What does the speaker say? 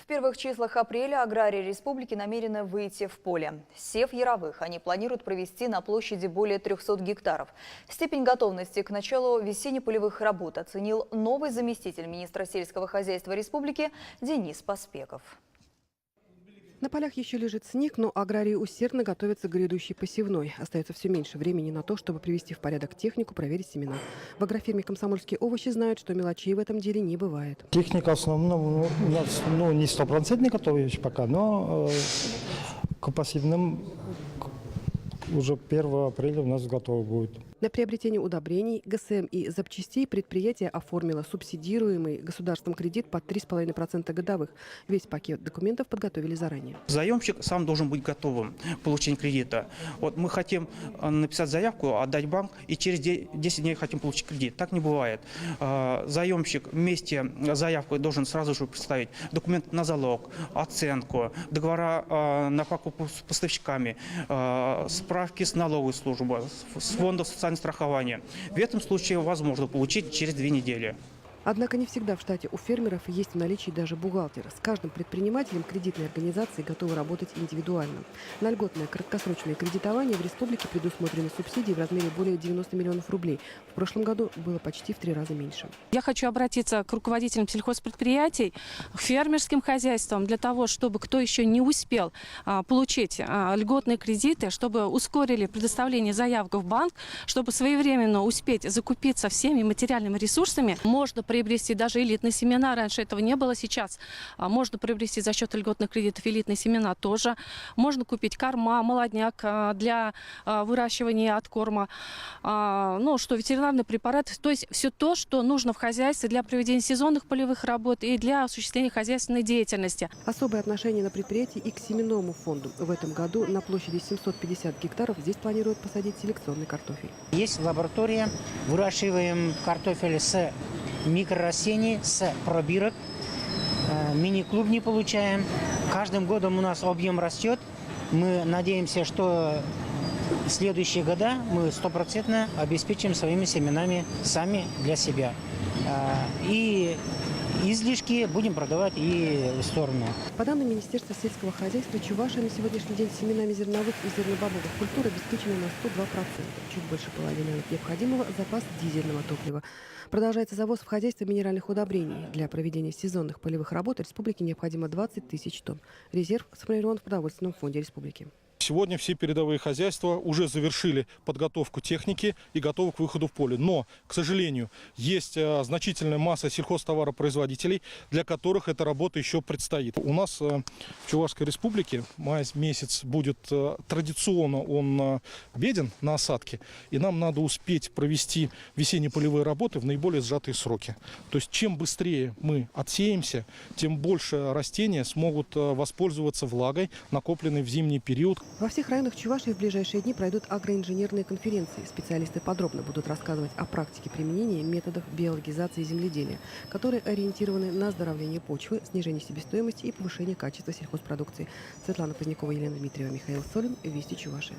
первых числах апреля аграрии республики намерены выйти в поле. Сев яровых они планируют провести на площади более 300 гектаров. Степень готовности к началу весенне-полевых работ оценил новый заместитель министра сельского хозяйства республики Денис Поспеков. На полях еще лежит снег, но аграрии усердно готовятся к грядущей посевной. Остается все меньше времени на то, чтобы привести в порядок технику, проверить семена. В агрофирме «Комсомольские овощи» знают, что мелочей в этом деле не бывает. Техника основном у нас не 100% готова еще пока, но к посевным уже 1 апреля у нас готово будет. На приобретение удобрений, ГСМ и запчастей предприятие оформило субсидируемый государством кредит под 3,5% годовых. Весь пакет документов подготовили заранее. Заемщик сам должен быть готовым к получению кредита. Вот мы хотим написать заявку, отдать в банк, и через 10 дней хотим получить кредит. Так не бывает. Заемщик вместе с заявкой должен сразу же представить документ на залог, оценку, договора на покупку с поставщиками, справки с налоговой службы, с фонда социального страхования. В этом случае возможно получить через 2 недели. Однако не всегда в штате у фермеров есть в наличии даже бухгалтер. С каждым предпринимателем кредитные организации готовы работать индивидуально. На льготное краткосрочное кредитование в республике предусмотрены субсидии в размере более 90 миллионов рублей. В прошлом году было почти в 3 раза меньше. Я хочу обратиться к руководителям сельхозпредприятий, к фермерским хозяйствам, для того, чтобы кто еще не успел получить льготные кредиты, чтобы ускорили предоставление заявок в банк, чтобы своевременно успеть закупиться всеми материальными ресурсами. Можно приобрести даже элитные семена. Раньше этого не было, сейчас можно приобрести за счет льготных кредитов элитные семена тоже. Можно купить корма, молодняк для выращивания откорма, что ветеринарный препарат. То есть все то, что нужно в хозяйстве для проведения сезонных полевых работ и для осуществления хозяйственной деятельности. Особое отношение на предприятии и к семенному фонду. В этом году на площади 750 гектаров здесь планируют посадить селекционный картофель. Есть лаборатория, выращиваем картофель с микрорастений, с пробирок, мини-клубни получаем. Каждым годом у нас объем растет. Мы надеемся, что в следующие года мы 100% обеспечим своими семенами сами для себя. И излишки будем продавать и в сторону. По данным Министерства сельского хозяйства, Чувашия на сегодняшний день семенами зерновых и зернобобовых культур обеспечена на 102%. Чуть больше половины от необходимого запас дизельного топлива. Продолжается завоз в хозяйство минеральных удобрений. Для проведения сезонных полевых работ республике необходимо 20 тысяч тонн. Резерв сформирован в продовольственном фонде республики. Сегодня все передовые хозяйства уже завершили подготовку техники и готовы к выходу в поле. Но, к сожалению, есть значительная масса сельхозтоваропроизводителей, для которых эта работа еще предстоит. У нас в Чувашской республике май месяц будет традиционно он беден на осадки. И нам надо успеть провести весенне-полевые работы в наиболее сжатые сроки. То есть чем быстрее мы отсеемся, тем больше растения смогут воспользоваться влагой, накопленной в зимний период. Во всех районах Чувашии в ближайшие дни пройдут агроинженерные конференции. Специалисты подробно будут рассказывать о практике применения методов биологизации земледелия, которые ориентированы на оздоровление почвы, снижение себестоимости и повышение качества сельхозпродукции. Светлана Позднякова, Елена Дмитриева, Михаил Солин. Вести Чувашия.